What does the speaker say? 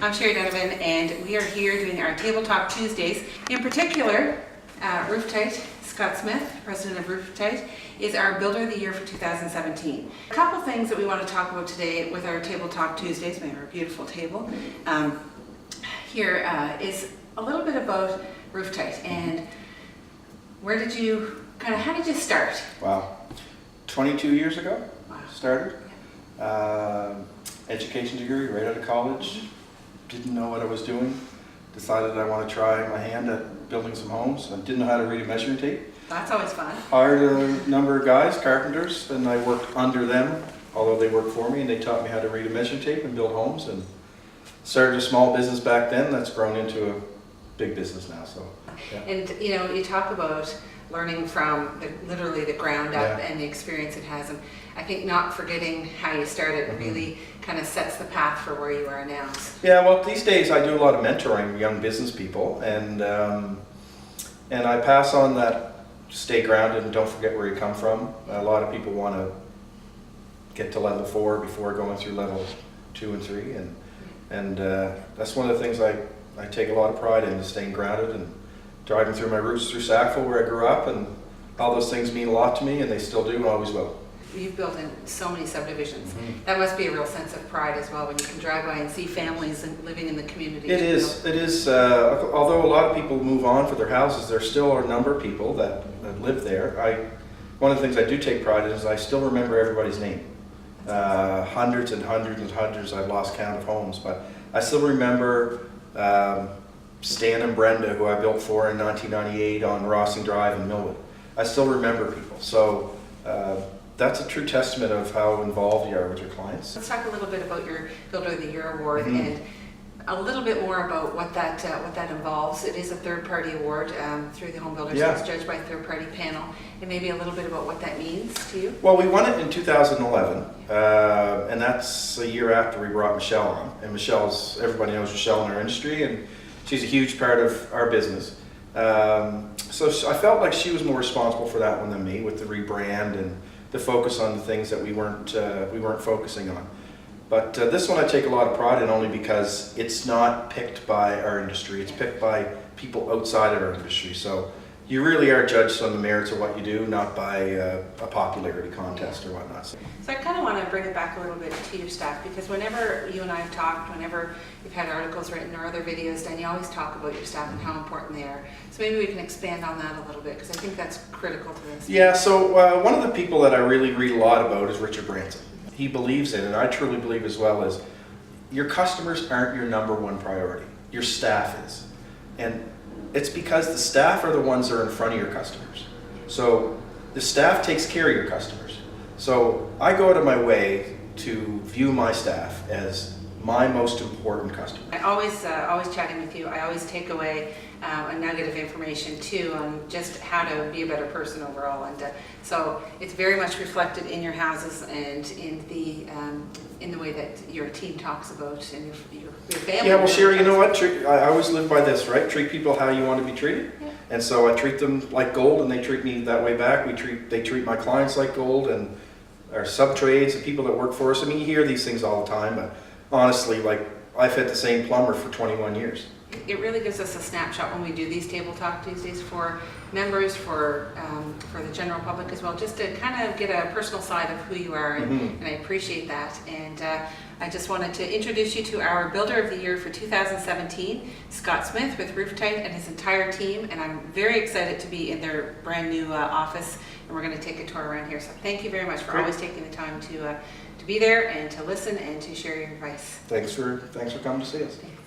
I'm Sherry Donovan, and we are here doing our Table Talk Tuesdays. In particular, Rooftight, Scott Smith, president of Rooftight, is our Builder of the Year for 2017. A couple things that we want to talk about today with our Table Talk Tuesdays. We have our beautiful table. Here is a little bit about Rooftight and how did you start? Wow, 22 years ago, Wow. started. Education degree right out of college. Didn't know what I was doing. Decided I want to try my hand at building some homes. I didn't know how to read a measuring tape. That's always fun. Hired a number of guys, carpenters, and I worked under them, although they worked for me, and they taught me how to read a measuring tape and build homes. And started a small business back then that's grown into a big business now. So, yeah. And you talk about learning from literally the ground up Yeah. and the experience it has, and I think not forgetting how you started really kind of sets the path for where you are now. Yeah, well, these days I do a lot of mentoring young business people, and I pass on that stay grounded and don't forget where you come from. A lot of people want to get to level 4 before going through level 2 and 3, and that's one of the things I take a lot of pride in, is staying grounded and driving through my roots through Sackville where I grew up, and all those things mean a lot to me, and they still do and always will. You've built in so many subdivisions. That must be a real sense of pride as well when you can drive by and see families and living in the community. It is. It is. Although a lot of people move on for their houses, there still are a number of people that live there. One of the things I do take pride in is I still remember everybody's name. Hundreds and hundreds and hundreds. I've lost count of homes, but I still remember Stan and Brenda, who I built for in 1998 on Rossing Drive in Millwood. I still remember people. So. That's a true testament of how involved you are with your clients. Let's talk a little bit about your Builder of the Year award and a little bit more about what that involves. It is a third-party award through the Home Builders. Yeah. It's judged by a third-party panel, and maybe a little bit about what that means to you. Well, we won it in 2011, and that's a year after we brought Michelle on. And everybody knows Michelle in our industry, and she's a huge part of our business. So I felt like she was more responsible for that one than me, with the rebrand and the focus on the things that we weren't focusing on. But this one I take a lot of pride in, only because it's not picked by our industry. It's picked by people outside of our industry. So you really are judged on the merits of what you do, not by a popularity contest or whatnot. So I kind of want to bring it back a little bit to your staff, because whenever you and I have talked, whenever you've had articles written or other videos done, you always talk about your staff and how important they are. So maybe we can expand on that a little bit, because I think that's critical to this. Yeah, so one of the people that I really read a lot about is Richard Branson. He believes in, and I truly believe as well, is your customers aren't your number one priority. Your staff is. And it's because the staff are the ones that are in front of your customers. So the staff takes care of your customers. So I go out of my way to view my staff as my most important customer. I always chatting with you, I always take away a nugget of information too on just how to be a better person overall, and so it's very much reflected in your houses and in the way that your team talks about and your family. Yeah, well, Sherry, you know what? I always live by this, right? Treat people how you want to be treated. Yeah. And so I treat them like gold, and they treat me that way back. They treat my clients like gold, and our sub-trades, the people that work for us. I mean, you hear these things all the time, but honestly, like, I've had the same plumber for 21 years. It really gives us a snapshot when we do these Table Talk Tuesdays for members, for the general public as well, just to kind of get a personal side of who you are, and I appreciate that. And I just wanted to introduce you to our Builder of the Year for 2017, Scott Smith with Rooftight and his entire team, and I'm very excited to be in their brand new office, and we're going to take a tour around here. So thank you very much for always taking the time to be there and to listen and to share your advice. Thanks for coming to see us. Thanks.